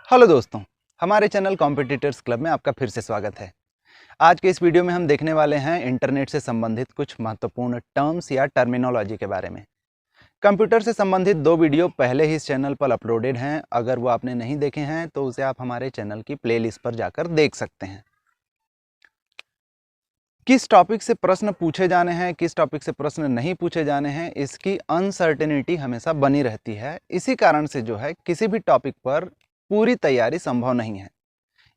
Hello दोस्तों, हमारे channel competitors club में आपका फिर से स्वागत है। आज के इस वीडियो में हम देखने वाले हैं इंटरनेट से संबंधित कुछ महत्वपूर्ण टर्म्स या टर्मिनोलॉजी के बारे में। कंप्यूटर से संबंधित 2 वीडियो पहले ही इस चैनल पर अपलोडेड हैं। अगर वो आपने नहीं देखे हैं तो उसे आप हमारे चैनल की प्लेलिस्ट पर जाकर देख सकते हैं। किस टॉपिक से प्रश्न पूछे जाने हैं, किस टॉपिक से प्रश्न नहीं पूछे जाने हैं, इसकी अनसर्टेनिटी हमेशा बनी रहती है। इसी कारण से जो है किसी भी टॉपिक पर पूरी तैयारी संभव नहीं है।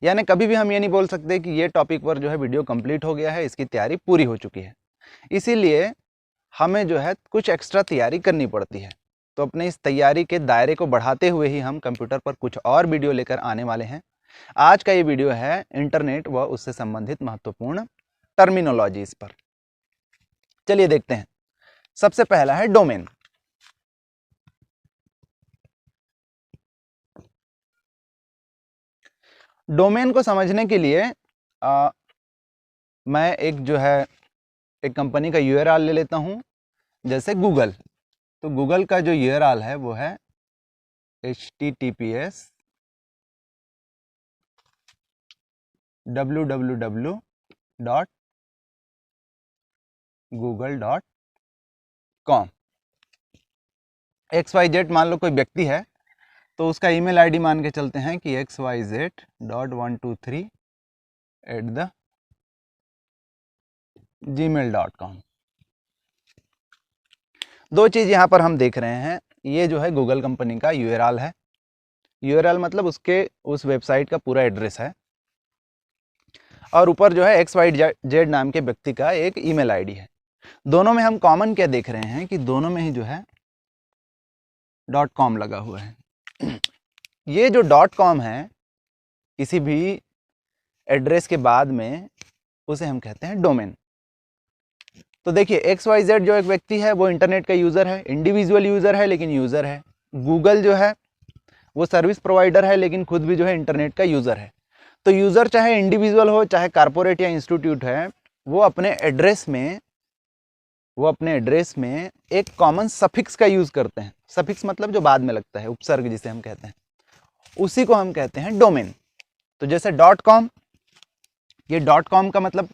यानी कभी भी हम ये नहीं बोल सकते कि ये टॉपिक पर जो है वीडियो कंप्लीट हो गया है, इसकी तैयारी पूरी हो चुकी है। इसीलिए हमें जो है कुछ एक्स्ट्रा तैयारी करनी पड़ती है। तो अपने इस तैयारी के दायरे को बढ़ाते हुए ही हम कंप्यूटर पर कुछ और वीडियो लेकर आने वाले हैं। आज का ये वीडियो है इंटरनेट व उससे संबंधित महत्वपूर्ण टर्मिनोलॉजीज पर। चलिए देखते हैं। सबसे पहला है डोमेन। डोमेन को समझने के लिए मैं एक कंपनी का यूआरएल ले लेता हूं, जैसे गूगल। तो गूगल का जो यूआरएल है वो है https://www.google.com। XYZ मान लो कोई व्यक्ति है तो उसका ईमेल आईडी मान के चलते हैं कि xyz.123@gmail.com। दो चीज़ यहाँ पर हम देख रहे हैं। ये जो है गूगल कंपनी का यूआरएल है। यूआरएल मतलब उस वेबसाइट का पूरा एड्रेस है, और ऊपर जो है XYZ नाम के व्यक्ति का एक ईमेल आईडी है। दोनों में हम कॉमन क्या देख रहे हैं कि दोनों में ही जो है .com लगा हुआ है। ये जो .com है, किसी भी एड्रेस के बाद में उसे हम कहते हैं डोमेन। तो देखिए XYZ जो एक व्यक्ति है वो इंटरनेट का यूज़र है, इंडिविजुअल यूज़र है लेकिन यूज़र है। गूगल जो है वो सर्विस प्रोवाइडर है लेकिन खुद भी जो है इंटरनेट का यूज़र है। तो यूज़र चाहे इंडिविजुअल हो चाहे कारपोरेट या इंस्टीट्यूट है, वो अपने एड्रेस में एक कॉमन सफिक्स का यूज़ करते हैं। सफिक्स मतलब जो बाद में लगता है, उपसर्ग जिसे हम कहते हैं, उसी को हम कहते हैं डोमेन। तो जैसे .com, ये .com का मतलब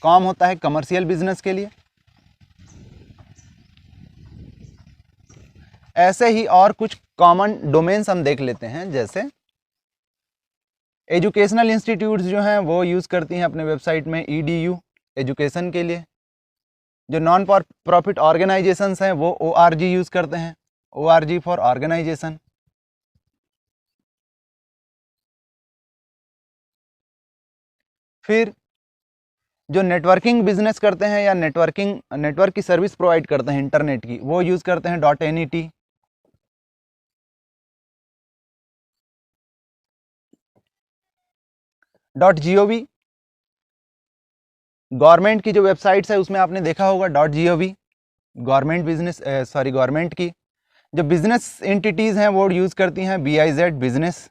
कॉम होता है कमर्शियल बिजनेस के लिए। ऐसे ही और कुछ कॉमन डोमेन्स हम देख लेते हैं। जैसे एजुकेशनल इंस्टीट्यूट्स जो हैं वो यूज़ करती हैं अपने वेबसाइट में EDU एजुकेशन के लिए। जो नॉन प्रॉफिट ऑर्गेनाइजेशंस हैं वो ORG यूज़ करते हैं, ORG फॉर ऑर्गेनाइजेशन। फिर जो नेटवर्किंग बिजनेस करते हैं या नेटवर्क की सर्विस प्रोवाइड करते हैं इंटरनेट की, वो यूज़ करते हैं .NET। .gov, गवर्नमेंट की जो वेबसाइट्स है उसमें आपने देखा होगा .gov, गवर्नमेंट की जो बिजनेस एंटिटीज़ हैं वो यूज़ करती हैं BIZ business.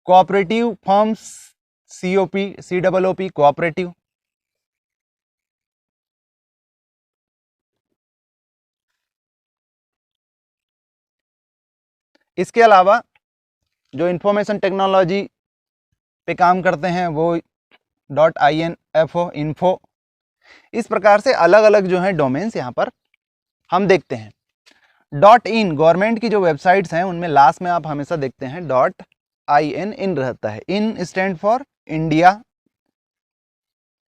Cooperative firms COOP cooperative. इसके अलावा जो इंफॉर्मेशन टेक्नोलॉजी पे काम करते हैं वो .info इन्फो। इस प्रकार से अलग अलग जो हैं डोमेन्स यहाँ पर हम देखते हैं। .in गवर्नमेंट की जो वेबसाइट्स हैं उनमें लास्ट में आप हमेशा देखते हैं .in रहता है। In stand for India.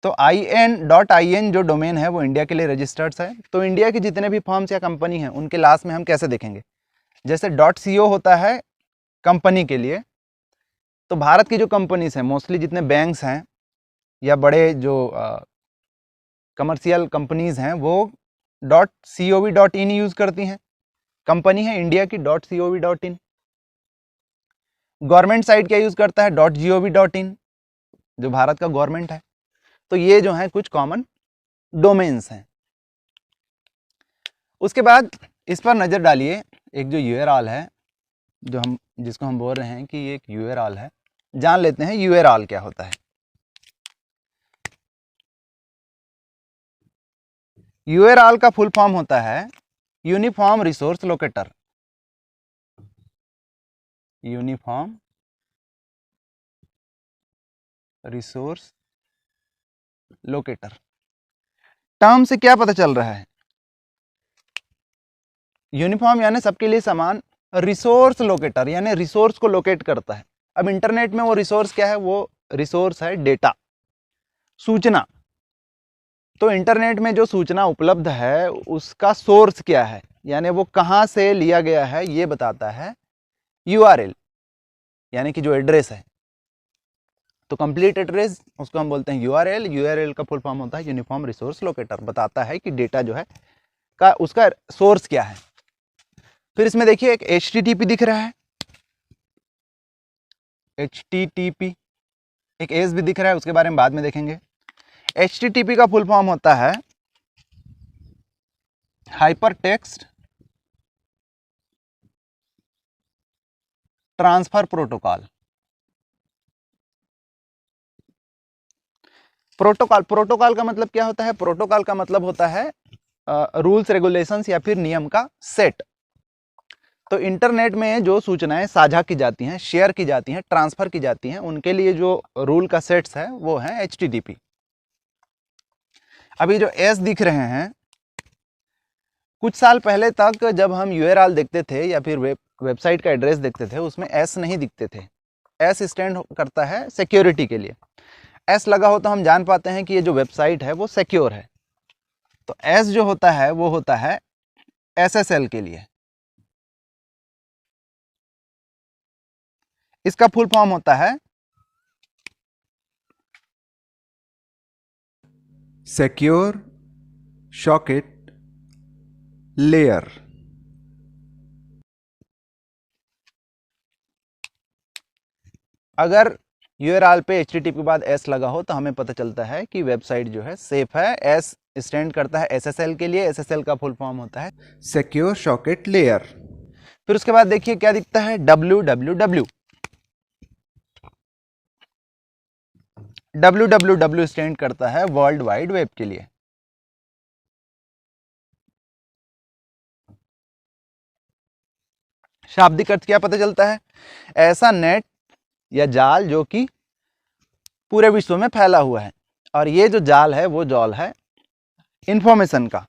तो .in जो डोमेन है वो इंडिया के लिए रजिस्टर्ड है। तो इंडिया के जितने भी फर्म्स या कंपनी हैं उनके लास्ट में हम कैसे देखेंगे, जैसे .co होता है कंपनी के लिए। तो भारत की जो कंपनीज हैं, मोस्टली जितने बैंक्स हैं या बड़े जो कमर्शियल कंपनीज हैं, वो .cov.in यूज़ करती हैं। कंपनी है इंडिया की .cov.in। गवर्नमेंट साइट क्या यूज़ करता है .gov.in, जो भारत का गवर्नमेंट है। तो ये जो है कुछ कॉमन डोमेन्स हैं। उसके बाद इस पर नज़र डालिए, एक जो यूआरएल है जिसको हम बोल रहे हैं कि ये एक यूआरएल है। जान लेते हैं यूआरएल क्या होता है। यूआरएल का फुल फॉर्म होता है uniform resource locator. Uniform resource locator. Term से क्या पता चल रहा है? यूनिफॉर्म यानी सबके लिए समान, रिसोर्स लोकेटर यानी रिसोर्स को लोकेट करता है। अब इंटरनेट में वो रिसोर्स क्या है? वो रिसोर्स है डेटा, सूचना। तो इंटरनेट में जो सूचना उपलब्ध है उसका सोर्स क्या है, यानी वो कहाँ से लिया गया है, ये बताता है URL, यानी कि जो एड्रेस है। तो कंप्लीट एड्रेस उसको हम बोलते हैं URL। URL का फुल फॉर्म होता है यूनिफॉर्म रिसोर्स लोकेटर, बताता है कि डेटा जो है का उसका सोर्स क्या है। फिर इसमें देखिए एक HTTP दिख रहा है, HTTP, एक एस भी दिख रहा है, उसके बारे में बाद में देखेंगे। HTTP का फुल फॉर्म होता है hyper text transfer protocol. Protocol का मतलब क्या होता है? प्रोटोकॉल का मतलब होता है रूल्स रेगुलेशंस या फिर नियम का सेट। तो इंटरनेट में जो सूचनाएं साझा की जाती हैं, शेयर की जाती हैं, ट्रांसफर की जाती हैं, उनके लिए जो रूल का सेट्स है वो है HTTP। अभी जो एस दिख रहे हैं, कुछ साल पहले तक जब हम URL देखते थे या फिर वेबसाइट का एड्रेस देखते थे, उसमें एस नहीं दिखते थे। एस स्टैंड करता है सिक्योरिटी के लिए। एस लगा हो तो हम जान पाते हैं कि ये जो वेबसाइट है वो सिक्योर है। तो एस जो होता है वो होता है SSL के लिए। इसका फुल फॉर्म होता है सिक्योर सॉकेट लेयर। अगर URL पे HTTP के बाद S लगा हो तो हमें पता चलता है कि वेबसाइट जो है सेफ है। S स्टैंड करता है SSL के लिए। SSL का फुल फॉर्म होता है सिक्योर सॉकेट लेयर। फिर उसके बाद देखिए क्या दिखता है, www। www स्टैंड करता है वर्ल्ड वाइड वेब के लिए। शाब्दिक अर्थ क्या पता चलता है? ऐसा नेट या जाल जो कि पूरे विश्व में फैला हुआ है। और ये जो जाल है वो जाल है इंफॉर्मेशन का।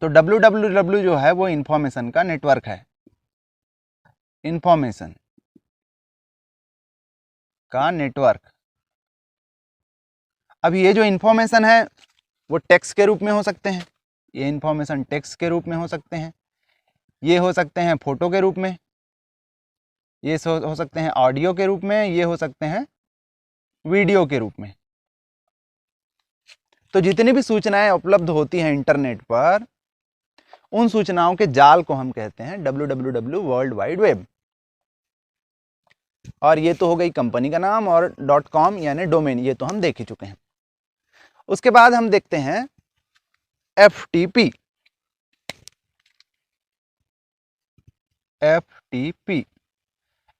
तो www जो है वो इंफॉर्मेशन का नेटवर्क है, इंफॉर्मेशन का नेटवर्क। अब ये जो इंफॉर्मेशन है वो टेक्स्ट के रूप में हो सकते हैं, ये इंफॉर्मेशन टेक्स्ट के रूप में हो सकते हैं, ये हो सकते हैं फोटो के रूप में, ये हो सकते हैं ऑडियो के रूप में, ये हो सकते हैं वीडियो के रूप में। तो जितनी भी सूचनाएं उपलब्ध होती हैं इंटरनेट पर, उन सूचनाओं के जाल को हम कहते हैं www वर्ल्ड वाइड वेब। और ये तो हो गई कंपनी का नाम, और .com यानी डोमेन, ये तो हम देख ही चुके हैं। उसके बाद हम देखते हैं FTP। FTP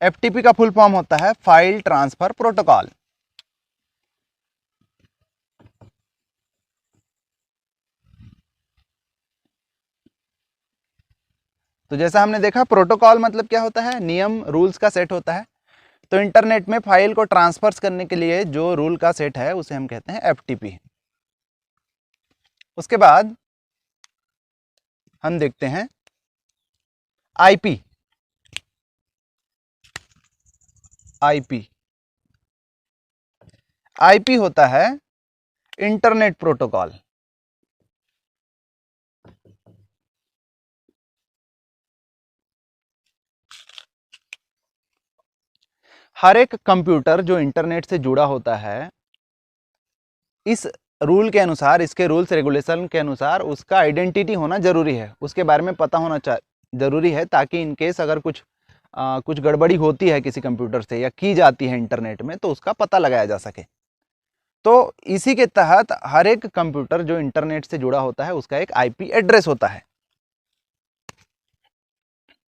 FTP का फुल फॉर्म होता है फाइल ट्रांसफर प्रोटोकॉल। तो जैसा हमने देखा, प्रोटोकॉल मतलब क्या होता है? नियम, रूल्स का सेट होता है। तो इंटरनेट में फाइल को ट्रांसफर करने के लिए जो रूल का सेट है उसे हम कहते हैं FTP। उसके बाद हम देखते हैं IP। IP होता है इंटरनेट प्रोटोकॉल। हर एक कंप्यूटर जो इंटरनेट से जुड़ा होता है, इस रूल के अनुसार, इसके रूल्स रेगुलेशन के अनुसार उसका आइडेंटिटी होना जरूरी है, उसके बारे में पता होना जरूरी है, ताकि इनकेस अगर कुछ गड़बड़ी होती है किसी कंप्यूटर से या की जाती है इंटरनेट में, तो उसका पता लगाया जा सके। तो इसी के तहत हर एक कंप्यूटर जो इंटरनेट से जुड़ा होता है उसका एक IP एड्रेस होता है,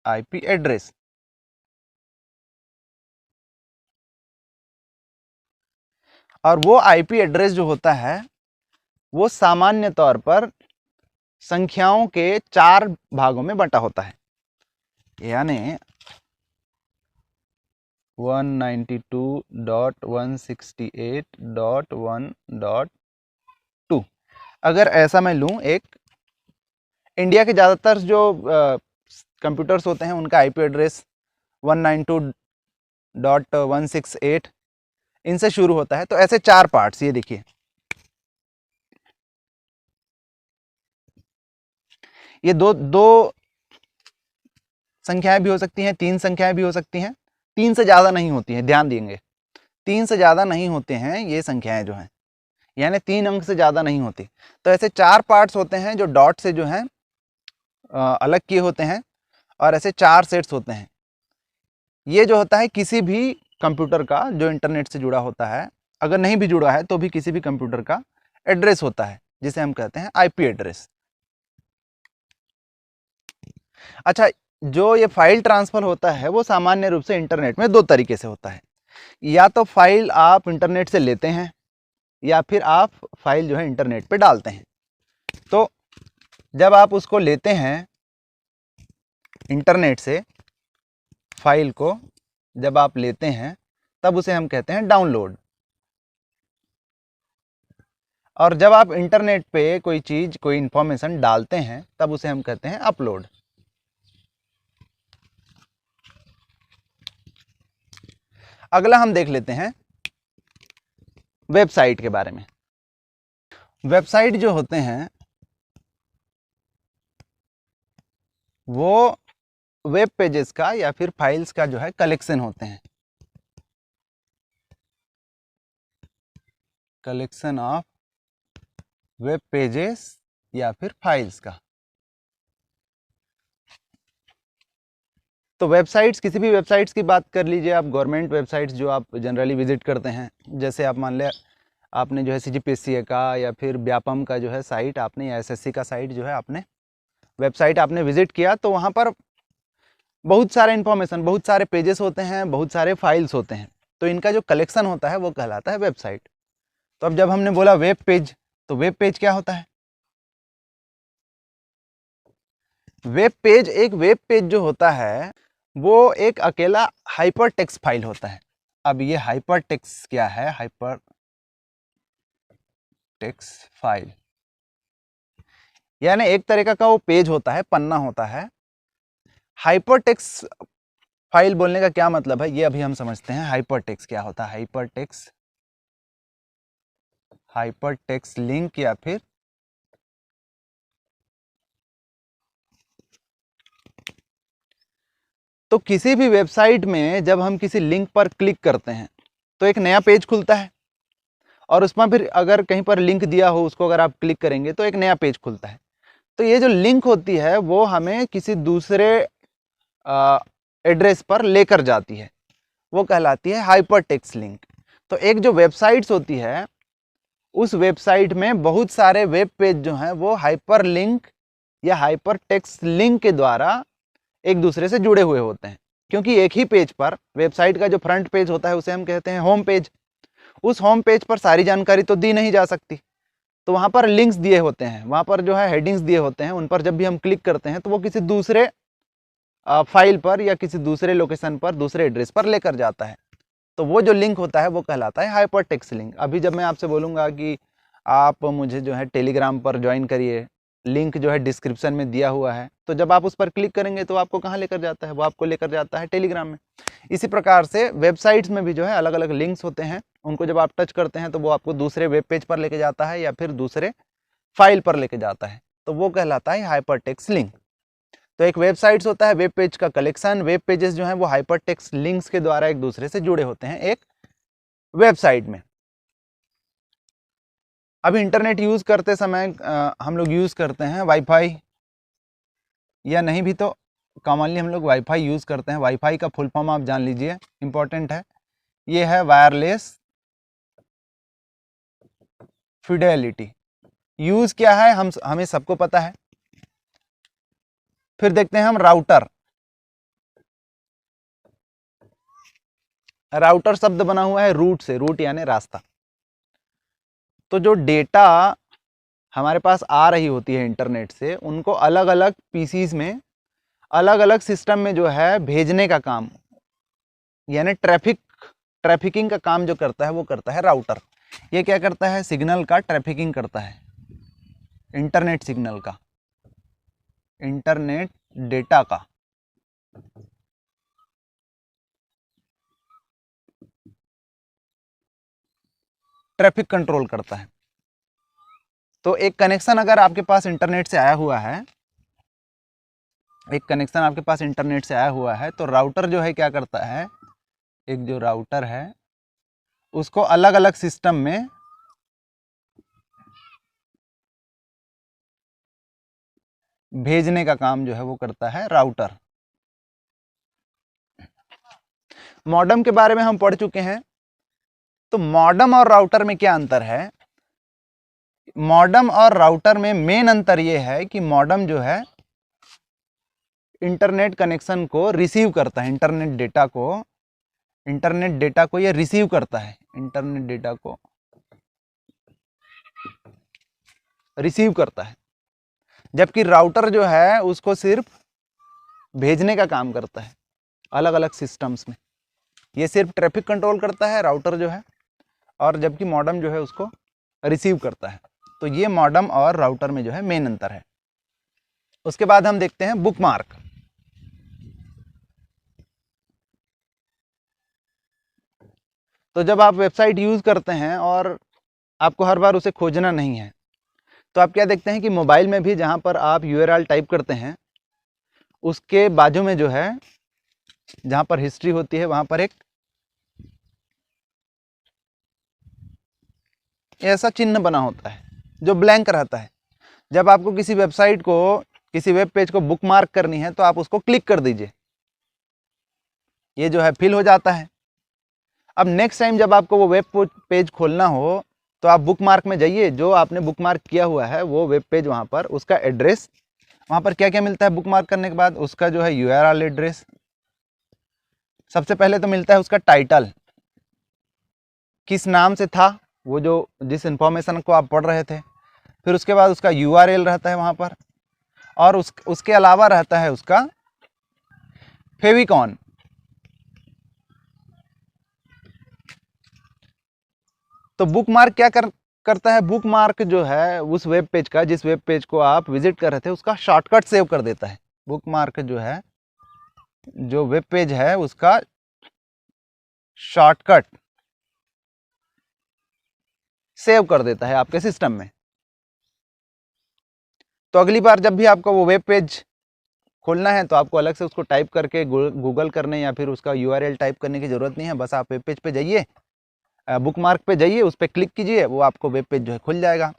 IP एड्रेस। और वो IP एड्रेस जो होता है वो सामान्य तौर पर संख्याओं के 4 भागों में बंटा होता है। यानी 192.168.1.2। अगर ऐसा मैं लूँ, एक इंडिया के ज़्यादातर जो कंप्यूटर्स होते हैं उनका आईपी एड्रेस 192.168 इनसे शुरू होता है। तो ऐसे 4 पार्ट्स, ये देखिए, ये दो संख्याएं भी हो सकती हैं, 3 संख्याएं भी हो सकती हैं, 3 से ज़्यादा नहीं होती हैं, ध्यान देंगे 3 से ज़्यादा नहीं होते हैं ये संख्याएं जो हैं, यानी 3 अंक से ज़्यादा नहीं होती। तो ऐसे 4 पार्ट्स होते हैं जो डॉट से जो हैं अलग किए होते हैं, और ऐसे 4 सेट्स होते हैं। ये जो होता है किसी भी कंप्यूटर का जो इंटरनेट से जुड़ा होता है, अगर नहीं भी जुड़ा है तो भी किसी भी कंप्यूटर का एड्रेस होता है, जिसे हम कहते हैं आईपी एड्रेस। अच्छा, जो ये फाइल ट्रांसफर होता है वो सामान्य रूप से इंटरनेट में 2 तरीके से होता है। या तो फाइल आप इंटरनेट से लेते हैं, या फिर आप फाइल जो है इंटरनेट पे डालते हैं। तो जब आप उसको लेते हैं इंटरनेट से, फाइल को जब आप लेते हैं तब उसे हम कहते हैं डाउनलोड। और जब आप इंटरनेट पे कोई चीज़, कोई इंफॉर्मेशन डालते हैं तब उसे हम कहते हैं अपलोड। अगला हम देख लेते हैं वेबसाइट के बारे में। वेबसाइट जो होते हैं वो वेब पेजेस का या फिर फाइल्स का जो है कलेक्शन होते हैं, कलेक्शन ऑफ वेब पेजेस या फिर फाइल्स का। तो वेबसाइट्स, किसी भी वेबसाइट्स की बात कर लीजिए आप, गवर्नमेंट वेबसाइट्स जो आप जनरली विजिट करते हैं, जैसे आप मान लें आपने जो है सीजीपीएससी का या फिर व्यापम का जो है साइट आपने, या एसएससी का साइट जो है आपने, वेबसाइट आपने विजिट किया, तो वहाँ पर बहुत सारे इन्फॉर्मेशन, बहुत सारे पेजेस होते हैं, बहुत सारे फाइल्स होते हैं। तो इनका जो कलेक्शन होता है वो कहलाता है वेबसाइट। तो अब जब हमने बोला वेब पेज, तो वेब पेज क्या होता है? वेब पेज, एक वेब पेज जो होता है वो एक अकेला हाइपर टेक्स्ट फाइल होता है। अब ये हाइपर टेक्स्ट क्या है? हाइपर टेक्स्ट फाइल यानी एक तरीका का वो पेज होता है, पन्ना होता है। हाइपर टेक्स्ट फाइल बोलने का क्या मतलब है ये अभी हम समझते हैं। हाइपर टेक्स्ट क्या होता है? हाइपर टेक्स्ट लिंक या फिर तो किसी भी वेबसाइट में जब हम किसी लिंक पर क्लिक करते हैं तो एक नया पेज खुलता है, और उसमें फिर अगर कहीं पर लिंक दिया हो उसको अगर आप क्लिक करेंगे तो एक नया पेज खुलता है। तो ये जो लिंक होती है वो हमें किसी दूसरे एड्रेस पर लेकर जाती है, वो कहलाती है हाइपर टेक्स्ट लिंक। तो एक जो वेबसाइट्स होती है उस वेबसाइट में बहुत सारे वेब पेज जो हैं वो हाइपर लिंक या हाइपर टेक्स्ट लिंक के द्वारा एक दूसरे से जुड़े हुए होते हैं। क्योंकि एक ही पेज पर, वेबसाइट का जो फ्रंट पेज होता है उसे हम कहते हैं होम पेज, उस होम पेज पर सारी जानकारी तो दी नहीं जा सकती, तो वहाँ पर लिंक्स दिए होते हैं, वहाँ पर जो है हेडिंग्स दिए होते हैं, उन पर जब भी हम क्लिक करते हैं तो वो किसी दूसरे फाइल पर या किसी दूसरे लोकेशन पर, दूसरे एड्रेस पर लेकर जाता है। तो वो जो लिंक होता है वो कहलाता है हाइपर टेक्स्ट लिंक। अभी जब मैं आपसे बोलूँगा कि आप मुझे जो है टेलीग्राम पर ज्वाइन करिए, लिंक जो है डिस्क्रिप्शन में दिया हुआ है, तो जब आप उस पर क्लिक करेंगे तो आपको कहाँ लेकर जाता है? वो आपको लेकर जाता है टेलीग्राम में। इसी प्रकार से वेबसाइट्स में भी जो है अलग अलग लिंक्स होते हैं, उनको जब आप टच करते हैं तो वो आपको दूसरे वेब पेज पर लेके जाता है या फिर दूसरे फाइल पर लेके जाता है, तो वो कहलाता है हाइपर टेक्स्ट लिंक। तो एक वेबसाइट्स होता है वेब पेज का कलेक्शन। वेब पेजेस जो हैं वो हाइपर टेक्स्ट लिंक्स के द्वारा एक दूसरे से जुड़े होते हैं एक वेबसाइट में। अब इंटरनेट यूज़ करते समय हम लोग यूज़ करते हैं वाईफाई, या नहीं भी तो कॉमनली हम लोग वाईफाई यूज़ करते हैं। वाईफाई का फुल फॉर्म आप जान लीजिए, इंपॉर्टेंट है, ये है वायरलेस फिडेलिटी। यूज़ क्या है हमें सबको पता है। फिर देखते हैं हम राउटर। राउटर शब्द बना हुआ है रूट से, रूट यानी रास्ता। तो जो डेटा हमारे पास आ रही होती है इंटरनेट से, उनको अलग अलग पीसीज में, अलग अलग सिस्टम में जो है भेजने का काम, यानी ट्रैफिकिंग का काम जो करता है वो करता है राउटर। ये क्या करता है, सिग्नल का ट्रैफिकिंग करता है, इंटरनेट सिग्नल का, इंटरनेट डेटा का। ट्रैफिक कंट्रोल करता है। तो एक कनेक्शन अगर आपके पास इंटरनेट से आया हुआ है, एक कनेक्शन आपके पास इंटरनेट से आया हुआ है, तो राउटर जो है क्या करता है, एक जो राउटर है उसको अलग अलग सिस्टम में भेजने का काम जो है वो करता है राउटर। मॉडेम के बारे में हम पढ़ चुके हैं। तो मॉडेम और राउटर में क्या अंतर है? मॉडेम और राउटर में मेन अंतर ये है कि मॉडेम जो है इंटरनेट कनेक्शन को रिसीव करता है, इंटरनेट डेटा को ये रिसीव करता है, इंटरनेट डेटा को रिसीव करता है। जबकि राउटर जो है उसको सिर्फ भेजने का काम करता है अलग अलग सिस्टम्स में। ये सिर्फ ट्रैफिक कंट्रोल करता है राउटर जो है, और जबकि मॉडेम जो है उसको रिसीव करता है। तो ये मॉडेम और राउटर में जो है मेन अंतर है। उसके बाद हम देखते हैं बुकमार्क। तो जब आप वेबसाइट यूज़ करते हैं और आपको हर बार उसे खोजना नहीं है, तो आप क्या देखते हैं कि मोबाइल में भी जहाँ पर आप URL टाइप करते हैं उसके बाजू में जो है, जहाँ पर हिस्ट्री होती है, वहाँ पर एक ऐसा चिन्ह बना होता है जो ब्लैंक रहता है। जब आपको किसी वेबसाइट को, किसी वेब पेज को बुकमार्क करनी है तो आप उसको क्लिक कर दीजिए, ये जो है फिल हो जाता है। अब नेक्स्ट टाइम जब आपको वो वेब पेज खोलना हो तो आप बुकमार्क में जाइए, जो आपने बुकमार्क किया हुआ है वो वेब पेज, वहाँ पर उसका एड्रेस, वहाँ पर क्या क्या मिलता है बुकमार्क करने के बाद, उसका जो है URL एड्रेस। सबसे पहले तो मिलता है उसका टाइटल, किस नाम से था वो जो जिस इंफॉर्मेशन को आप पढ़ रहे थे। फिर उसके बाद उसका URL रहता है वहाँ पर, और उसके अलावा रहता है उसका फेविकॉन। तो बुकमार्क क्या करता है, बुकमार्क जो है उस वेब पेज का, जिस वेब पेज को आप विजिट कर रहे थे उसका शॉर्टकट सेव कर देता है। बुकमार्क जो है, जो वेब पेज है उसका शॉर्टकट सेव कर देता है आपके सिस्टम में। तो अगली बार जब भी आपको वो वेब पेज खोलना है तो आपको अलग से उसको टाइप करके गूगल करने या फिर उसका URL टाइप करने की ज़रूरत नहीं है। बस आप वेब पेज पे जाइए, बुकमार्क पे जाइए, उस पर क्लिक कीजिए, वो आपको वेब पेज जो है खुल जाएगा।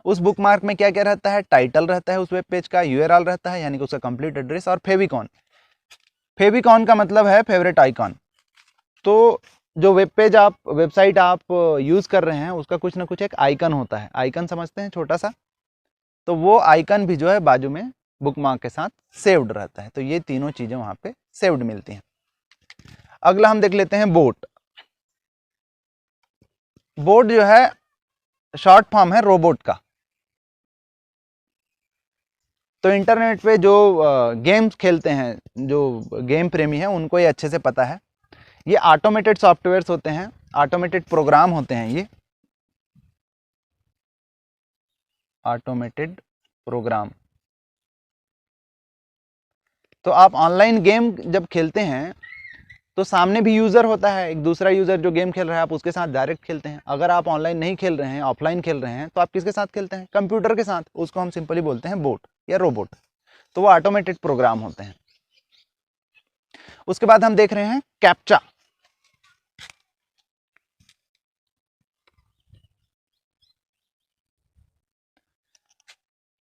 उस बुकमार्क में क्या क्या रहता है, टाइटल रहता है उस वेब पेज का, URL रहता है यानी कि उसका कंप्लीट एड्रेस, और फेविकॉन। फेविकॉन का मतलब है फेवरेट आइकॉन। तो जो वेब पेज आप, वेबसाइट आप यूज़ कर रहे हैं उसका कुछ ना कुछ एक आइकन होता है, आइकन समझते हैं छोटा सा, तो वो आइकन भी जो है बाजू में बुकमार्क के साथ सेव्ड रहता है। तो ये तीनों चीज़ें वहाँ पे सेव्ड मिलती हैं। अगला हम देख लेते हैं बोट। बोट जो है शॉर्ट फॉर्म है रोबोट का। तो इंटरनेट पे जो गेम्स खेलते हैं, जो गेम प्रेमी हैं, उनको ये अच्छे से पता है। ये ऑटोमेटेड सॉफ्टवेयर्स होते हैं, ऑटोमेटेड प्रोग्राम होते हैं, ये ऑटोमेटेड प्रोग्राम। तो आप ऑनलाइन गेम जब खेलते हैं तो सामने भी यूज़र होता है, एक दूसरा यूज़र जो गेम खेल रहा है, आप उसके साथ डायरेक्ट खेलते हैं। अगर आप ऑनलाइन नहीं खेल रहे हैं, ऑफलाइन खेल रहे हैं, तो आप किसके साथ खेलते हैं, कंप्यूटर के साथ। उसको हम सिंपली बोलते हैं बोट या रोबोट। तो वो ऑटोमेटेड प्रोग्राम होते हैं। उसके बाद हम देख रहे हैं कैप्चा।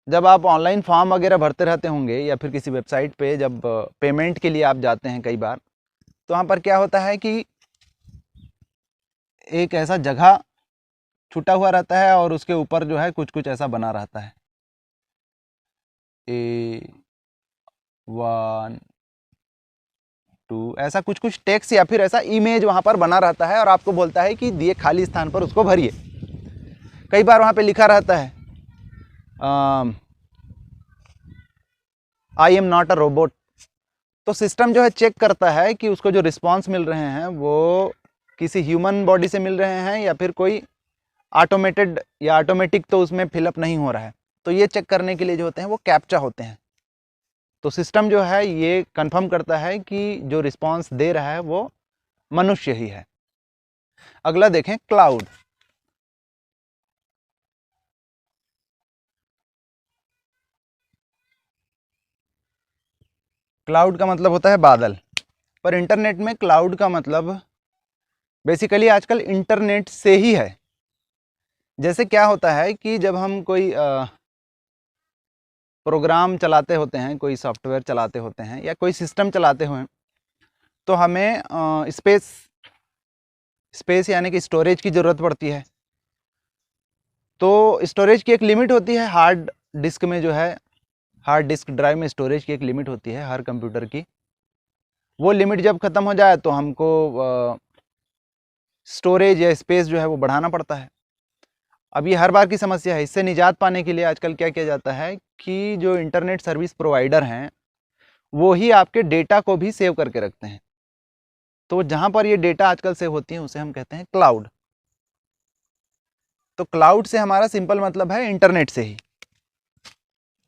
जब आप ऑनलाइन फॉर्म वगैरह भरते रहते होंगे या फिर किसी वेबसाइट पे जब पेमेंट के लिए आप जाते हैं कई बार, तो वहाँ पर क्या होता है कि एक ऐसा जगह छूटा हुआ रहता है और उसके ऊपर जो है कुछ कुछ ऐसा बना रहता है, A1 2 ऐसा कुछ कुछ टेक्स्ट या फिर ऐसा इमेज वहाँ पर बना रहता है, और आपको बोलता है कि दिए खाली स्थान पर उसको भरिए। कई बार वहाँ पे लिखा रहता है I am not a robot. तो सिस्टम जो है चेक करता है कि उसको जो रिस्पांस मिल रहे हैं वो किसी ह्यूमन बॉडी से मिल रहे हैं या फिर कोई ऑटोमेटेड या ऑटोमेटिक तो उसमें फिलअप नहीं हो रहा है। तो ये चेक करने के लिए जो होते हैं वो कैप्चा होते हैं। तो सिस्टम जो है ये कंफर्म करता है कि जो रिस्पांस दे रहा है वो मनुष्य ही है। अगला देखें, क्लाउड। क्लाउड का मतलब होता है बादल, पर इंटरनेट में क्लाउड का मतलब बेसिकली आजकल इंटरनेट से ही है। जैसे क्या होता है कि जब हम कोई प्रोग्राम चलाते होते हैं, कोई सॉफ्टवेयर चलाते होते हैं या कोई सिस्टम चलाते हुए, तो हमें स्पेस यानी कि स्टोरेज की ज़रूरत पड़ती है। तो स्टोरेज की एक लिमिट होती है। हार्ड डिस्क में जो है, हार्ड डिस्क ड्राइव में स्टोरेज की एक लिमिट होती है हर कंप्यूटर की। वो लिमिट जब ख़त्म हो जाए तो हमको स्टोरेज या स्पेस जो है वो बढ़ाना पड़ता है। अब ये हर बार की समस्या है। इससे निजात पाने के लिए आजकल क्या किया जाता है कि जो इंटरनेट सर्विस प्रोवाइडर हैं वो ही आपके डेटा को भी सेव करके रखते हैं। तो जहाँ पर ये डेटा आजकल सेव होती है उसे हम कहते हैं क्लाउड। तो क्लाउड से हमारा सिंपल मतलब है इंटरनेट से ही।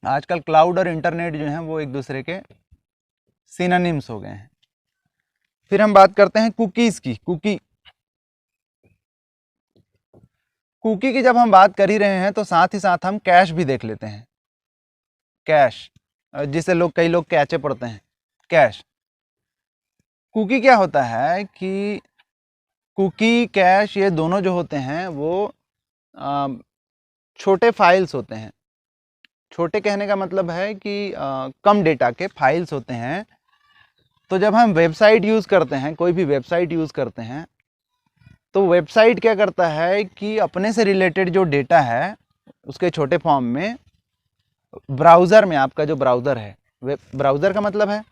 आजकल क्लाउड और इंटरनेट जो हैं वो एक दूसरे के सिनोनिम्स हो गए हैं। फिर हम बात करते हैं कुकीज़ की। कुकी की जब हम बात कर ही रहे हैं तो साथ ही साथ हम कैश भी देख लेते हैं। कैश, जिसे कई लोग कैचे पढ़ते हैं, कैश। कुकी क्या होता है कि कुकी, कैश, ये दोनों जो होते हैं वो छोटे फाइल्स होते हैं। छोटे कहने का मतलब है कि कम डेटा के फाइल्स होते हैं। तो जब हम वेबसाइट यूज़ करते हैं, कोई भी वेबसाइट यूज़ करते हैं, तो वेबसाइट क्या करता है कि अपने से रिलेटेड जो डेटा है उसके छोटे फॉर्म में ब्राउज़र में, आपका जो ब्राउज़र है, ब्राउज़र का मतलब है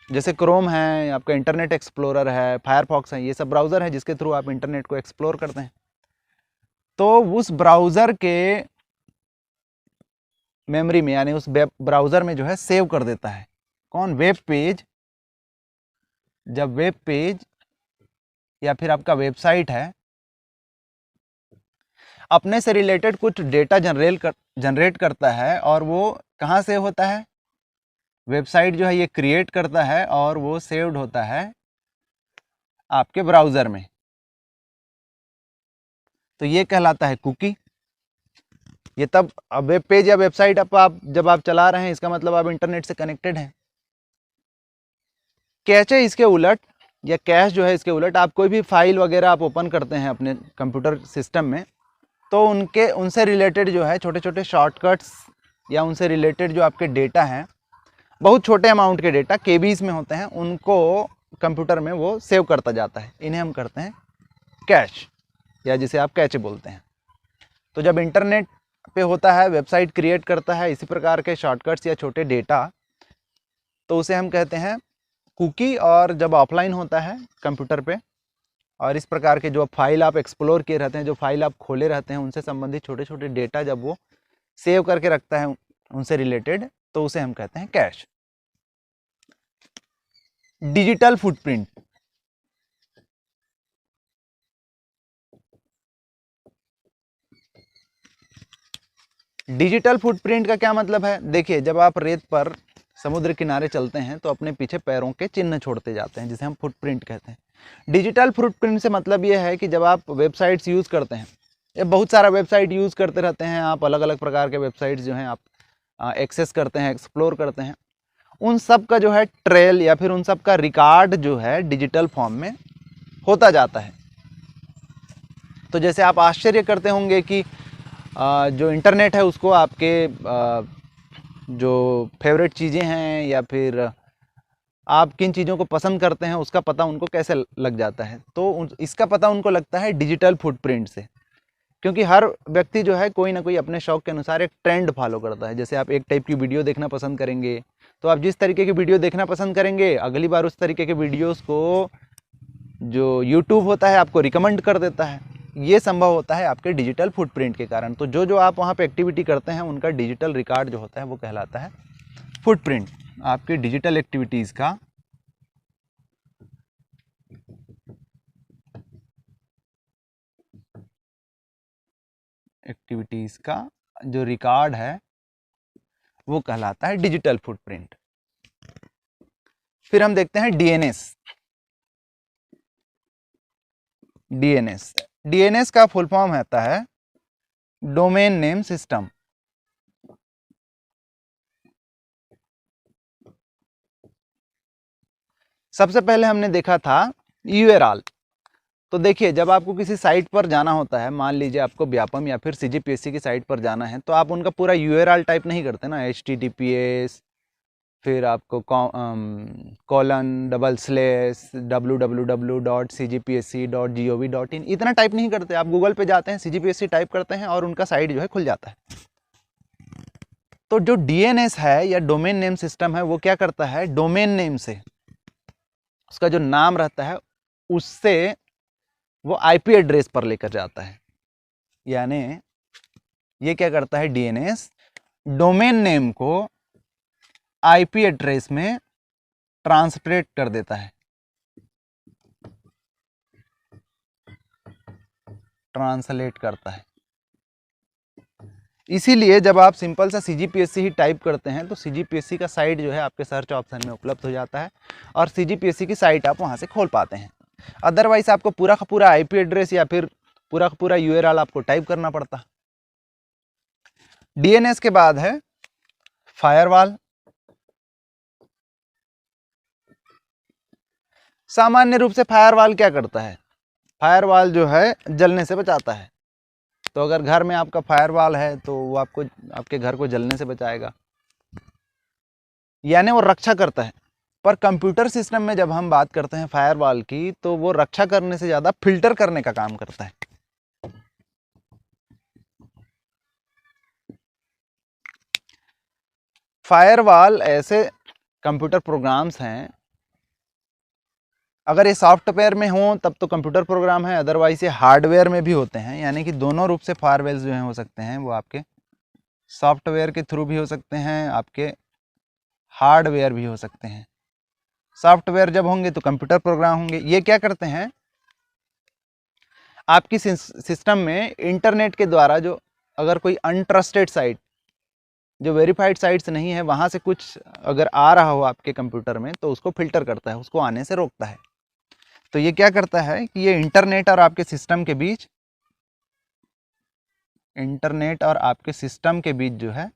जैसे क्रोम है, आपका इंटरनेट एक्सप्लोरर है, फायरफॉक्स है, ये सब ब्राउज़र है जिसके थ्रू आप इंटरनेट को एक्सप्लोर करते हैं। तो उस ब्राउज़र के मेमोरी में यानी उस वेब ब्राउज़र में जो है सेव कर देता है। कौन? Web page. जब वेब पेज या फिर आपका वेबसाइट है अपने से रिलेटेड कुछ डेटा जनरेट करता है और वो कहाँ सेव होता है? वेबसाइट जो है ये क्रिएट करता है और वो सेव्ड होता है आपके ब्राउज़र में। तो ये कहलाता है कुकी। ये तब वेब पेज या वेबसाइट आप जब आप चला रहे हैं इसका मतलब आप इंटरनेट से कनेक्टेड हैं। कैचे इसके उलट, या कैश जो है इसके उलट, आप कोई भी फाइल वगैरह आप ओपन करते हैं अपने कंप्यूटर सिस्टम में तो उनसे रिलेटेड जो है छोटे छोटे शॉर्टकट्स या उनसे रिलेटेड जो आपके डेटा हैं, बहुत छोटे अमाउंट के डेटा केबीज में होते हैं, उनको कंप्यूटर में वो सेव करता जाता है। इन्हें हम करते हैं कैश, या जिसे आप कैचे बोलते हैं। तो जब इंटरनेट पे होता है, वेबसाइट क्रिएट करता है इसी प्रकार के शॉर्टकट्स या छोटे डेटा, तो उसे हम कहते हैं कुकी। और जब ऑफलाइन होता है कंप्यूटर पे और इस प्रकार के जो फाइल आप एक्सप्लोर किए रहते हैं, जो फाइल आप खोले रहते हैं, उनसे संबंधित छोटे छोटे डेटा जब वो सेव करके रखता है उनसे रिलेटेड, तो उसे हम कहते हैं cash. Digital footprint. Digital footprint का क्या मतलब है? देखिए, जब आप रेत पर समुद्र किनारे चलते हैं तो अपने पीछे पैरों के चिन्ह छोड़ते जाते हैं, जिसे हम फुटप्रिंट कहते हैं। डिजिटल फुटप्रिंट से मतलब ये है कि जब आप वेबसाइट्स यूज़ करते हैं, ये बहुत सारा वेबसाइट यूज़ करते रहते हैं आप, अलग अलग प्रकार के वेबसाइट्स जो हैं आप एक्सेस करते हैं, एक्सप्लोर करते हैं, उन सब का जो है ट्रेल या फिर उन सब का रिकॉर्ड जो है डिजिटल फॉर्म में होता जाता है। तो जैसे आप आश्चर्य करते होंगे कि जो इंटरनेट है उसको आपके जो फेवरेट चीज़ें हैं या फिर आप किन चीज़ों को पसंद करते हैं उसका पता उनको कैसे लग जाता है। तो इसका पता उनको लगता है डिजिटल फुटप्रिंट से, क्योंकि हर व्यक्ति जो है कोई ना कोई अपने शौक के अनुसार एक ट्रेंड फॉलो करता है। जैसे आप एक टाइप की वीडियो देखना पसंद करेंगे तो आप जिस तरीके की वीडियो देखना पसंद करेंगे, अगली बार उस तरीके के वीडियोस को जो यूट्यूब होता है आपको रिकमेंड कर देता है। ये संभव होता है आपके डिजिटल फुटप्रिंट के कारण। तो जो आप वहाँ पे एक्टिविटी करते हैं उनका डिजिटल रिकॉर्ड जो होता है वो कहलाता है फुटप्रिंट, आपकी डिजिटल एक्टिविटीज़ का एक्टिविटीज़ का जो रिकॉर्ड है वो कहलाता है डिजिटल फुटप्रिंट। फिर हम देखते हैं डीएनएस। डीएनएस का फुल फॉर्म होता है डोमेन नेम सिस्टम। सबसे पहले हमने देखा था यूआरएल। तो देखिए, जब आपको किसी साइट पर जाना होता है, मान लीजिए आपको व्यापम या फिर सीजीपीएससी की साइट पर जाना है, तो आप उनका पूरा यूआरएल टाइप नहीं करते ना, HTTPS, फिर आपको :/www.cgpsc.gov.in इतना टाइप नहीं करते। आप गूगल पे जाते हैं, CGPSC टाइप करते हैं और उनका साइट जो है खुल जाता है। तो जो डीएनएस है या डोमेन नेम सिस्टम है, वो क्या करता है, डोमेन नेम से उसका जो नाम रहता है उससे वो आईपी एड्रेस पर लेकर जाता है। यानी ये क्या करता है, डीएनएस डोमेन नेम को आईपी एड्रेस में ट्रांसलेट कर देता है, ट्रांसलेट करता है। इसीलिए जब आप सिंपल सा CGPSC ही टाइप करते हैं तो CGPSC का साइट जो है आपके सर्च ऑप्शन में उपलब्ध हो जाता है और CGPSC की साइट आप वहां से खोल पाते हैं। अदरवाइज आपको पूरा का पूरा आईपी एड्रेस या फिर पूरा का पूरा यूआरएल आपको टाइप करना पड़ता। डीएनएस के बाद है फायरवॉल। सामान्य रूप से फायरवॉल क्या करता है, फायरवॉल जो है जलने से बचाता है। तो अगर घर में आपका फायरवॉल है तो वो आपको आपके घर को जलने से बचाएगा, यानी वो रक्षा करता है। पर कंप्यूटर सिस्टम में जब हम बात करते हैं फायरवॉल की, तो वो रक्षा करने से ज़्यादा फिल्टर करने का काम करता है। फायरवॉल ऐसे कंप्यूटर प्रोग्राम्स हैं, अगर ये सॉफ्टवेयर में हो तब तो कंप्यूटर प्रोग्राम है, अदरवाइज ये हार्डवेयर में भी होते हैं। यानी कि दोनों रूप से फायरवॉल्स जो हैं हो सकते हैं, वो आपके सॉफ्टवेयर के थ्रू भी हो सकते हैं, आपके हार्डवेयर भी हो सकते हैं। सॉफ्टवेयर जब होंगे तो कंप्यूटर प्रोग्राम होंगे। ये क्या करते हैं, आपकी सिस्टम में इंटरनेट के द्वारा जो अगर कोई अनट्रस्टेड साइट, जो वेरीफाइड साइट्स नहीं है, वहाँ से कुछ अगर आ रहा हो आपके कंप्यूटर में, तो उसको फिल्टर करता है, उसको आने से रोकता है। तो ये क्या करता है कि ये इंटरनेट और आपके सिस्टम के बीच, इंटरनेट और आपके सिस्टम के बीच जो है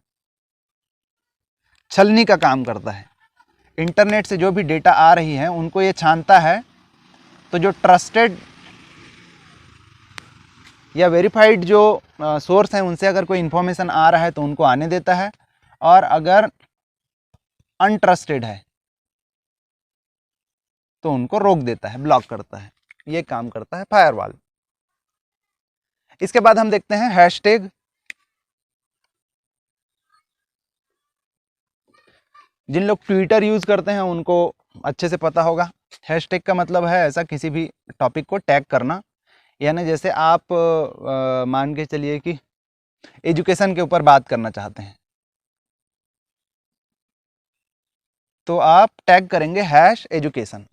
छलनी का काम करता है। इंटरनेट से जो भी डेटा आ रही है उनको ये छानता है, तो जो ट्रस्टेड या वेरीफाइड जो सोर्स हैं उनसे अगर कोई इन्फॉर्मेशन आ रहा है तो उनको आने देता है, और अगर अनट्रस्टेड है तो उनको रोक देता है, ब्लॉक करता है। ये काम करता है फायरवॉल। इसके बाद हम देखते हैं हैशटैग। जिन लोग ट्विटर यूज करते हैं उनको अच्छे से पता होगा। हैशटैग का मतलब है ऐसा किसी भी टॉपिक को टैग करना। यानी जैसे आप मान के चलिए कि एजुकेशन के ऊपर बात करना चाहते हैं, तो आप टैग करेंगे #एजुकेशन।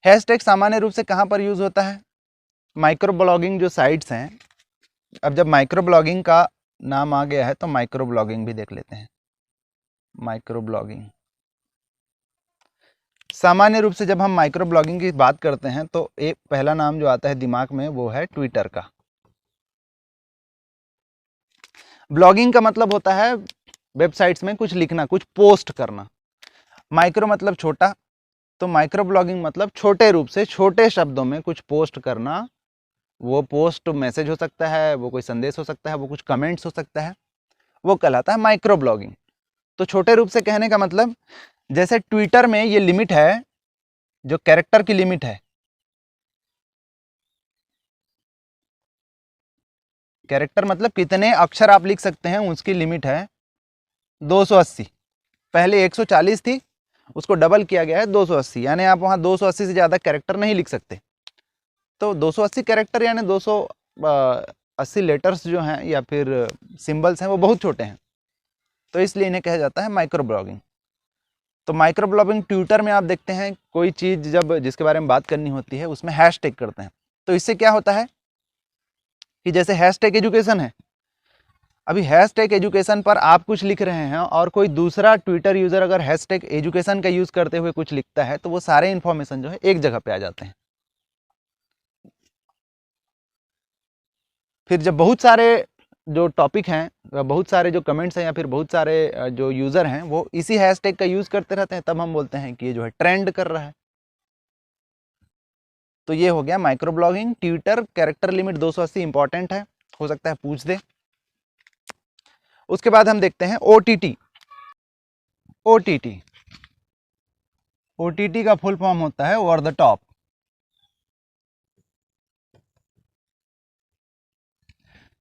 हैशटैग सामान्य रूप से कहाँ पर यूज होता है, माइक्रो ब्लॉगिंग जो साइट्स हैं। अब जब माइक्रो ब्लॉगिंग का नाम आ गया है तो माइक्रो ब्लॉगिंग भी देख लेते हैं। माइक्रो ब्लॉगिंग, सामान्य रूप से जब हम माइक्रो ब्लॉगिंग की बात करते हैं तो एक पहला नाम जो आता है दिमाग में वो है ट्विटर का। ब्लॉगिंग का मतलब होता है वेबसाइट्स में कुछ लिखना, कुछ पोस्ट करना। माइक्रो मतलब छोटा, तो माइक्रो ब्लॉगिंग मतलब छोटे रूप से, छोटे शब्दों में कुछ पोस्ट करना। वो पोस्ट मैसेज हो सकता है, वो कोई संदेश हो सकता है, वो कुछ कमेंट्स हो सकता है, वो कहलाता है माइक्रो ब्लॉगिंग। तो छोटे रूप से कहने का मतलब, जैसे ट्विटर में ये लिमिट है, जो कैरेक्टर की लिमिट है, कैरेक्टर मतलब कितने अक्षर आप लिख सकते हैं, उसकी लिमिट है 280। पहले 140 थी, उसको डबल किया गया है 280। यानी आप वहाँ 280 से ज़्यादा कैरेक्टर नहीं लिख सकते। तो 280 कैरेक्टर यानी 280 लेटर्स जो हैं या फिर सिंबल्स हैं वो बहुत छोटे हैं, तो इसलिए इन्हें कहा जाता है माइक्रो ब्लॉगिंग। तो माइक्रो ब्लॉगिंग ट्विटर में आप देखते हैं कोई चीज़ जब जिसके बारे में बात करनी होती है उसमें हैशटैग करते हैं। तो इससे क्या होता है कि जैसे हैशटैग एजुकेशन है, अभी हैशटैग एजुकेशन पर आप कुछ लिख रहे हैं और कोई दूसरा ट्विटर यूज़र अगर हैशटैग एजुकेशन का यूज़ करते हुए कुछ लिखता है तो वो सारे इन्फॉर्मेशन जो है एक जगह पे आ जाते हैं। फिर जब बहुत सारे जो टॉपिक हैं, बहुत सारे जो कमेंट्स हैं या फिर बहुत सारे जो यूज़र हैं वो इसी हैशटैग का यूज़ करते रहते हैं, तब हम बोलते हैं कि ये जो है ट्रेंड कर रहा है। तो ये हो गया micro blogging. Twitter character limit 280 important है, हो सकता है पूछ दे। उसके बाद हम देखते हैं ओटीटी। ओटीटी ओटीटी का फुल फॉर्म होता है ओवर द टॉप।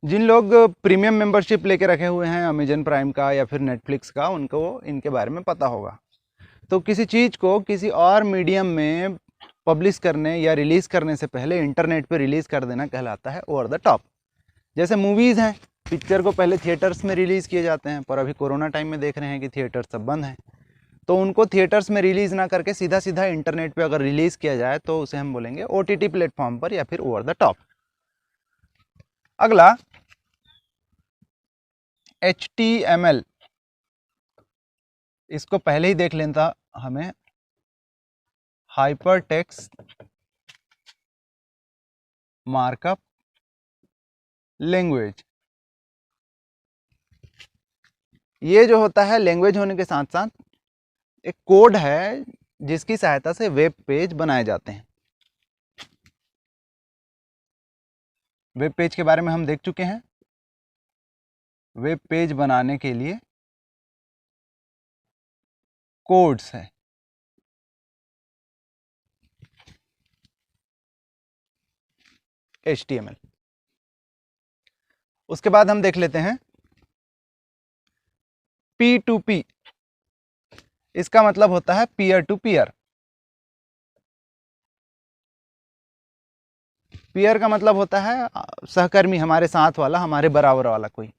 जिन लोग प्रीमियम मेंबरशिप लेके रखे हुए हैं अमेजन प्राइम का या फिर नेटफ्लिक्स का, उनको इनके बारे में पता होगा। तो किसी चीज़ को किसी और मीडियम में पब्लिश करने या रिलीज़ करने से पहले इंटरनेट पे रिलीज़ कर देना कहलाता है ओवर द टॉप। जैसे मूवीज़ हैं, पिक्चर को पहले थिएटर्स में रिलीज़ किए जाते हैं, पर अभी कोरोना टाइम में देख रहे हैं कि थिएटर्स सब बंद हैं, तो उनको थिएटर्स में रिलीज़ ना करके सीधा सीधा इंटरनेट पे अगर रिलीज़ किया जाए तो उसे हम बोलेंगे ओटीटी प्लेटफॉर्म पर या फिर ओवर द टॉप। अगला HTML, इसको पहले ही देख लेता हमें। Hyper text markup language. ये जो होता है लैंग्वेज होने के साथ साथ एक कोड है जिसकी सहायता से वेब पेज बनाए जाते हैं। वेब पेज के बारे में हम देख चुके हैं। वेब पेज बनाने के लिए कोड्स है। HTML। उसके बाद हम देख लेते हैं P2P। इसका मतलब होता है पीयर टू पीयर। पीयर का मतलब होता है सहकर्मी, हमारे साथ वाला, हमारे बराबर वाला कोई।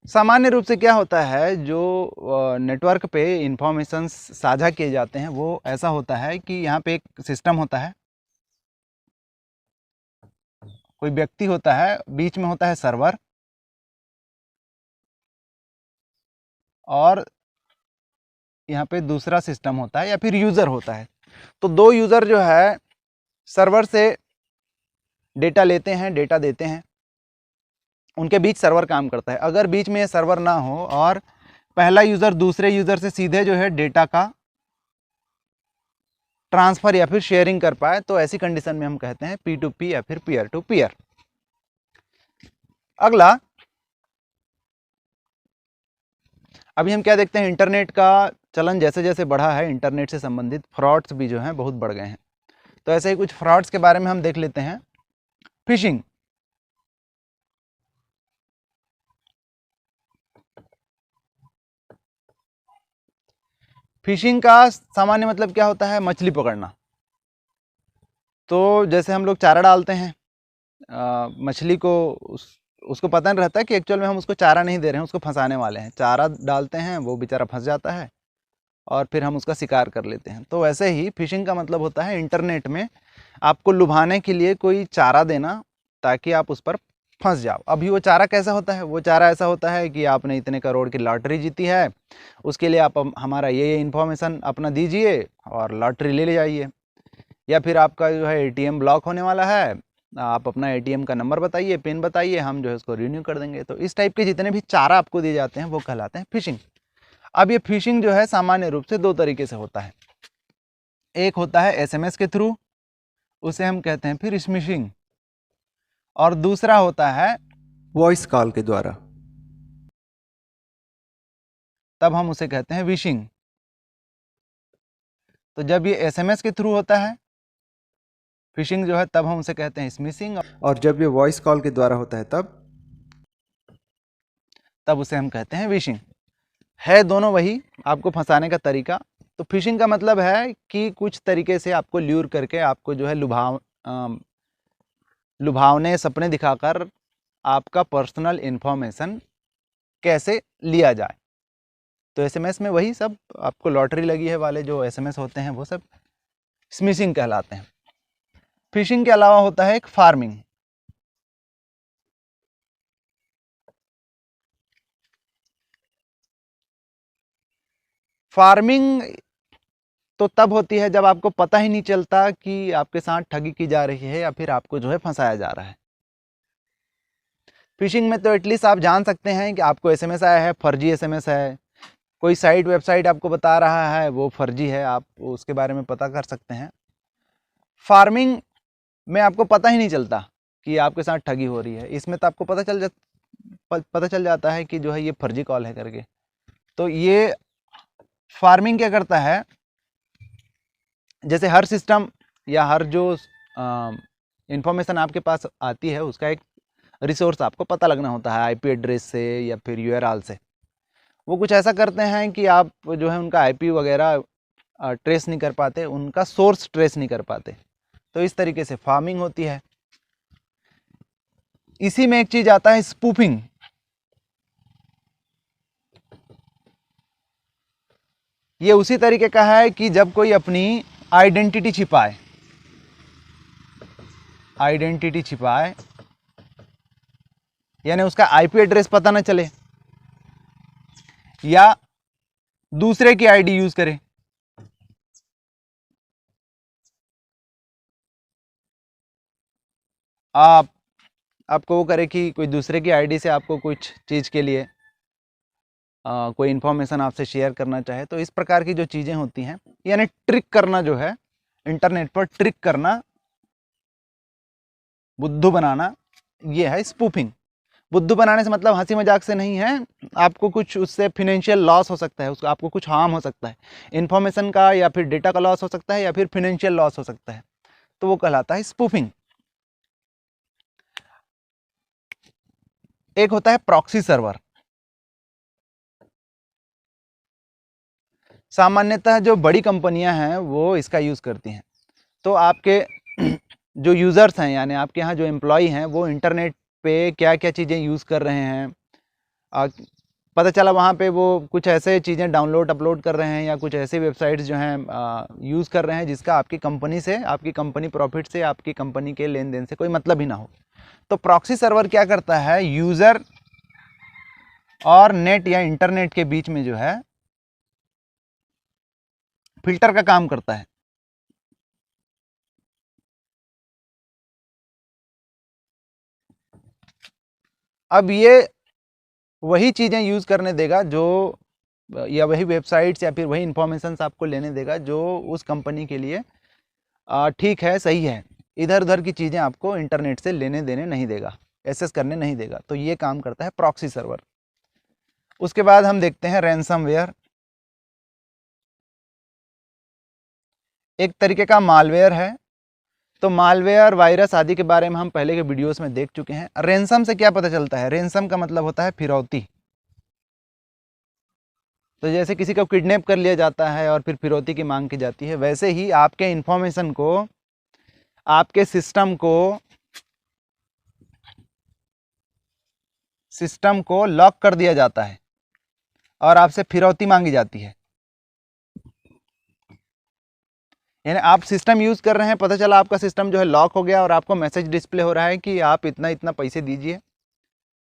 सामान्य रूप से क्या होता है, जो नेटवर्क पे इंफॉर्मेशन साझा किए जाते हैं वो ऐसा होता है कि यहाँ पे एक सिस्टम होता है, कोई व्यक्ति होता है, बीच में होता है सर्वर, और यहाँ पे दूसरा सिस्टम होता है या फिर यूज़र होता है। तो दो यूज़र जो है सर्वर से डेटा लेते हैं, डेटा देते हैं, उनके बीच सर्वर काम करता है। अगर बीच में सर्वर ना हो और पहला यूज़र दूसरे यूज़र से सीधे जो है डेटा का ट्रांसफ़र या फिर शेयरिंग कर पाए, तो ऐसी कंडीशन में हम कहते हैं P2P या फिर पीयर टू पीयर। अगला अभी हम क्या देखते हैं, इंटरनेट का चलन जैसे जैसे बढ़ा है, इंटरनेट से संबंधित फ्रॉड्स भी जो हैं बहुत बढ़ गए हैं। तो ऐसे ही कुछ फ्रॉड्स के बारे में हम देख लेते हैं। फिशिंग। फिशिंग का सामान्य मतलब क्या होता है, मछली पकड़ना। तो जैसे हम लोग चारा डालते हैं मछली को, उसको पता नहीं रहता है कि एक्चुअल में हम उसको चारा नहीं दे रहे हैं, उसको फंसाने वाले हैं। चारा डालते हैं, वो बेचारा फंस जाता है और फिर हम उसका शिकार कर लेते हैं। तो वैसे ही फिशिंग का मतलब होता है इंटरनेट में आपको लुभाने के लिए कोई चारा देना ताकि आप उस पर फंस जाओ। अभी वो चारा कैसा होता है, वो चारा ऐसा होता है कि आपने इतने करोड़ की लॉटरी जीती है, उसके लिए आप हमारा ये इन्फॉर्मेशन अपना दीजिए और लॉटरी ले जाइए। या फिर आपका जो है ATM ब्लॉक होने वाला है, आप अपना ATM का नंबर बताइए, पिन बताइए, हम जो है उसको रिन्यू कर देंगे। तो इस टाइप के जितने भी चारा आपको दिए जाते हैं वो कहलाते हैं फिशिंग। अब ये फिशिंग जो है सामान्य रूप से दो तरीके से होता है। एक होता है SMS के थ्रू, उसे हम कहते हैं फिर स्मिशिंग, और दूसरा होता है वॉइस कॉल के द्वारा, तब हम उसे कहते हैं विशिंग। तो जब ये SMS के थ्रू होता है फिशिंग जो है, तब हम उसे कहते हैं स्मिशिंग, और जब ये वॉइस कॉल के द्वारा होता है तब उसे हम कहते हैं विशिंग। है दोनों वही, आपको फंसाने का तरीका। तो फिशिंग का मतलब है कि कुछ तरीके से आपको ल्यूर करके, आपको जो है लुभावने सपने दिखाकर आपका पर्सनल इन्फॉर्मेशन कैसे लिया जाए। तो SMS में वही सब, आपको लॉटरी लगी है वाले जो SMS होते हैं वो सब स्मिशिंग कहलाते हैं। फिशिंग के अलावा होता है एक फार्मिंग। फार्मिंग तो तब होती है जब आपको पता ही नहीं चलता कि आपके साथ ठगी की जा रही है या फिर आपको जो है फंसाया जा रहा है। फिशिंग में तो एटलीस्ट आप जान सकते हैं कि आपको एसएमएस आया है, फर्जी एसएमएस है, कोई साइट वेबसाइट आपको बता रहा है वो फर्जी है, आप उसके बारे में पता कर सकते हैं। फार्मिंग में आपको पता ही नहीं चलता कि आपके साथ ठगी हो रही है, इसमें तो आपको पता चल जाता है कि जो है ये फर्जी कॉल है करके। तो ये फार्मिंग क्या करता है, जैसे हर सिस्टम या हर जो इंफॉर्मेशन आपके पास आती है उसका एक रिसोर्स आपको पता लगना होता है, आईपी एड्रेस से या फिर यूआरएल से। वो कुछ ऐसा करते हैं कि आप जो है उनका आईपी वगैरह ट्रेस नहीं कर पाते, उनका सोर्स ट्रेस नहीं कर पाते। तो इस तरीके से फार्मिंग होती है। इसी में एक चीज आता है स्पूफिंग। ये उसी तरीके का है कि जब कोई अपनी आइडेंटिटी छिपाए, यानी उसका आईपी एड्रेस पता ना चले या दूसरे की आईडी यूज करे। आपको वो करे कि कोई दूसरे की आईडी से आपको कुछ चीज़ के लिए कोई इन्फॉर्मेशन आपसे शेयर करना चाहे, तो इस प्रकार की जो चीज़ें होती हैं, यानी ट्रिक करना जो है, इंटरनेट पर ट्रिक करना, बुद्धू बनाना, ये है स्पूफिंग। बुद्धू बनाने से मतलब हंसी मजाक से नहीं है, आपको कुछ उससे फिनेंशियल लॉस हो सकता है, उसको आपको कुछ हार्म हो सकता है, इन्फॉर्मेशन का या फिर डेटा का लॉस हो सकता है या फिर फिनेंशियल लॉस हो सकता है, तो वो कहलाता है स्पूफिंग। एक होता है प्रॉक्सी सर्वर। सामान्यतः जो बड़ी कंपनियां हैं वो इसका यूज़ करती हैं। तो आपके जो यूज़र्स हैं, यानी आपके यहाँ जो एम्प्लॉय हैं, वो इंटरनेट पे क्या क्या चीज़ें यूज़ कर रहे हैं, पता चला वहाँ पे वो कुछ ऐसे चीज़ें डाउनलोड अपलोड कर रहे हैं या कुछ ऐसे वेबसाइट्स जो हैं यूज़ कर रहे हैं जिसका आपकी कंपनी से, आपकी कंपनी प्रॉफिट से, आपकी कंपनी के लेन देन से कोई मतलब ही ना हो। तो प्रॉक्सी सर्वर क्या करता है, यूज़र और नेट या इंटरनेट के बीच में जो है फिल्टर का काम करता है। अब ये वही चीज़ें यूज़ करने देगा जो, या वही वेबसाइट्स या फिर वही इंफॉर्मेशन आपको लेने देगा जो उस कंपनी के लिए ठीक है, सही है। इधर उधर की चीज़ें आपको इंटरनेट से लेने देने नहीं देगा, एक्सेस करने नहीं देगा। तो ये काम करता है प्रॉक्सी सर्वर। उसके बाद हम देखते हैं रैंसमवेयर। एक तरीके का मालवेयर है। तो मालवेयर, वायरस आदि के बारे में हम पहले के वीडियोस में देख चुके हैं। रैंसम से क्या पता चलता है, रैंसम का मतलब होता है फिरौती। तो जैसे किसी को किडनैप कर लिया जाता है और फिर फिरौती की मांग की जाती है, वैसे ही आपके इंफॉर्मेशन को, आपके सिस्टम को लॉक कर दिया जाता है और आपसे फिरौती मांगी जाती है। यानी आप सिस्टम यूज़ कर रहे हैं, पता चला आपका सिस्टम जो है लॉक हो गया और आपको मैसेज डिस्प्ले हो रहा है कि आप इतना इतना पैसे दीजिए,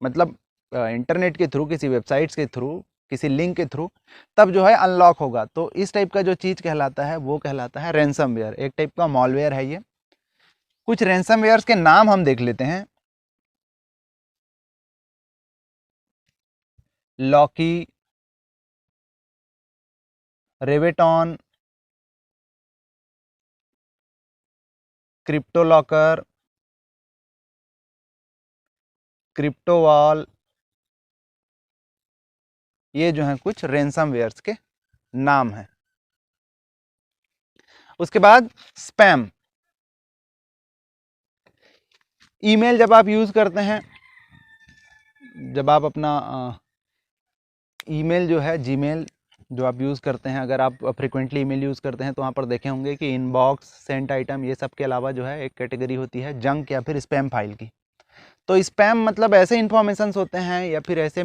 मतलब इंटरनेट के थ्रू, किसी वेबसाइट्स के थ्रू, किसी लिंक के थ्रू, तब जो है अनलॉक होगा। तो इस टाइप का जो चीज़ कहलाता है वो कहलाता है रैंसमवेयर। एक टाइप का मॉलवेयर है ये। कुछ रैंसमवेयर्स के नाम हम देख लेते हैं। लॉकी, रेवेटॉन, क्रिप्टोलॉकर, क्रिप्टोवॉल, ये जो हैं कुछ रैंसमवेयर्स के नाम हैं। उसके बाद स्पैम। ईमेल जब आप यूज़ करते हैं, जब आप अपना ईमेल जो है, जीमेल जो आप यूज़ करते हैं, अगर आप फ्रिक्वेंटली ईमेल यूज़ करते हैं तो वहाँ पर देखे होंगे कि इनबॉक्स, सेंट आइटम, ये सब के अलावा जो है एक कैटेगरी होती है जंक या फिर स्पैम फाइल की। तो स्पैम मतलब ऐसे इन्फॉर्मेशंस होते हैं या फिर ऐसे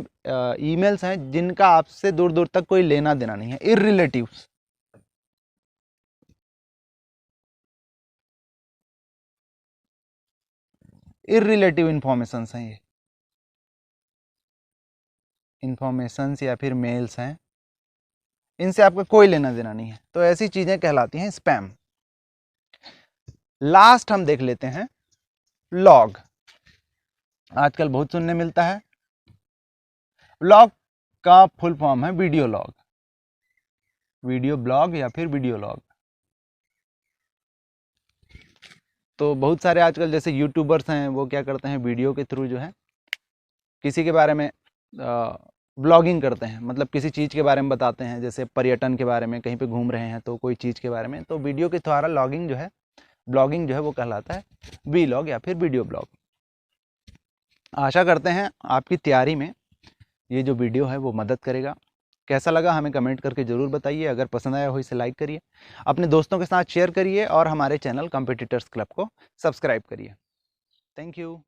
ईमेल्स हैं जिनका आपसे दूर दूर तक कोई लेना देना नहीं है, इररिलेटिव्स। इररिलेटिव इन्फॉर्मेशंस हैं ये, इन्फॉर्मेशंस या फिर मेल्स हैं इनसे आपका कोई लेना देना नहीं है, तो ऐसी चीज़ें कहलाती हैं स्पैम। लास्ट हम देख लेते हैं व्लॉग। आजकल बहुत सुनने मिलता है। व्लॉग का फुल फॉर्म है वीडियो लॉग, वीडियो ब्लॉग या फिर वीडियो लॉग। तो बहुत सारे आजकल जैसे यूट्यूबर्स हैं, वो क्या करते हैं, वीडियो के थ्रू जो है किसी के बारे में ब्लॉगिंग करते हैं, मतलब किसी चीज़ के बारे में बताते हैं, जैसे पर्यटन के बारे में, कहीं पे घूम रहे हैं तो कोई चीज़ के बारे में, तो वीडियो के द्वारा लॉगिंग जो है, ब्लॉगिंग जो है वो कहलाता है वीलॉग या फिर वीडियो ब्लॉग। आशा करते हैं आपकी तैयारी में ये जो वीडियो है वो मदद करेगा। कैसा लगा हमें कमेंट करके ज़रूर बताइए। अगर पसंद आया हो इसे लाइक करिए, अपने दोस्तों के साथ शेयर करिए और हमारे चैनल कॉम्पिटिटर्स क्लब को सब्सक्राइब करिए। Thank you.